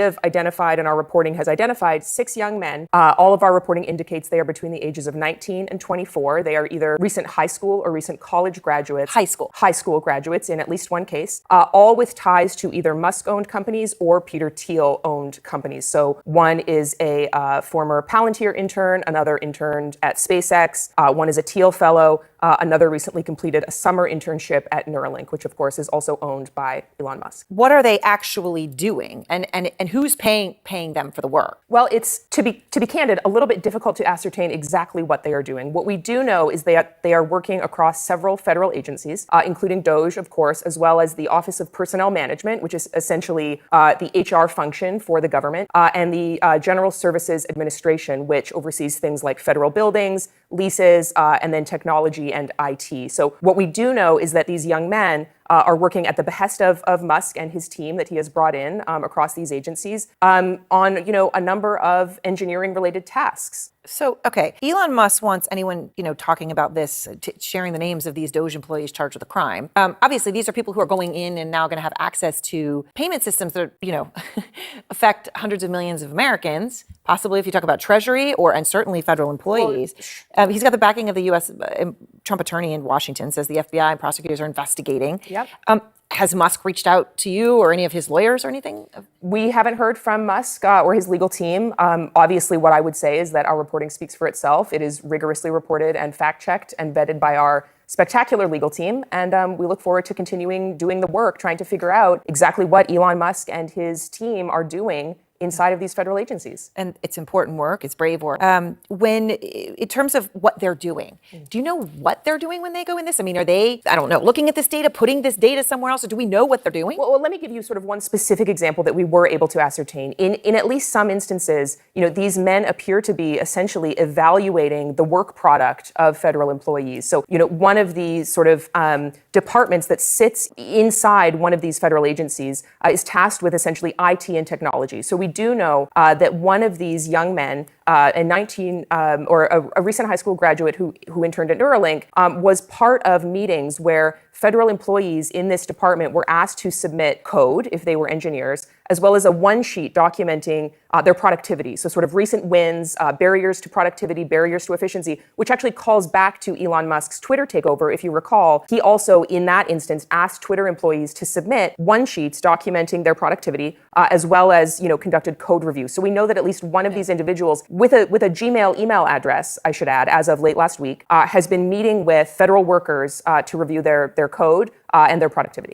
have identified, and our reporting has identified, 6 young men. All of our reporting indicates they are between the ages of 19 and 24. They are either recent high school or recent college graduates. High school graduates in at least one case, all with ties to either Musk-owned companies or Peter Thiel-owned companies. So one is a former Palantir intern, another interned at SpaceX, one is a Thiel fellow, another recently completed a summer internship at Neuralink, which of course is also owned by Elon Musk. What are they actually doing, and who's paying them for the work? Well, it's to be candid, a little bit difficult to ascertain exactly what they are doing. What we do know is they are working across several federal agencies, including DOGE, of course, as well as the Office of Personnel Management, which is essentially the HR function for the government, and the General Services Administration, which oversees things like federal buildings, leases, and then technology and IT. So what we do know is that these young men are working at the behest of Musk and his team that he has brought in across these agencies on a number of engineering-related tasks. So, okay, Elon Musk wants anyone, talking about this, sharing the names of these DOGE employees charged with a crime. Obviously, these are people who are going in and now going to have access to payment systems that, affect hundreds of millions of Americans, possibly if you talk about Treasury and certainly federal employees. He's got the backing of the U.S. Trump attorney in Washington, says the FBI and prosecutors are investigating. Yep. Has Musk reached out to you or any of his lawyers or anything? We haven't heard from Musk or his legal team. Obviously, what I would say is that our reporting speaks for itself. It is rigorously reported and fact-checked and vetted by our spectacular legal team. And we look forward to continuing doing the work, trying to figure out exactly what Elon Musk and his team are doing inside of these federal agencies. And it's important work, it's brave work. In terms of what they're doing, do you know what they're doing when they go in this? I mean, are they, I don't know, looking at this data, putting this data somewhere else, or do we know what they're doing? Well, let me give you sort of one specific example that we were able to ascertain. In at least some instances, these men appear to be essentially evaluating the work product of federal employees. So, one of the sort of departments that sits inside one of these federal agencies is tasked with essentially IT and technology. So we do know that one of these young men, a recent high school graduate who interned at Neuralink, was part of meetings where federal employees in this department were asked to submit code if they were engineers, as well as a one-sheet documenting their productivity. So sort of recent wins, barriers to productivity, barriers to efficiency, which actually calls back to Elon Musk's Twitter takeover. If you recall, he also, in that instance, asked Twitter employees to submit one-sheets documenting their productivity, as well as, conducted code review. So we know that at least one of these individuals with a Gmail email address, I should add, as of late last week, has been meeting with federal workers to review their code and their productivity.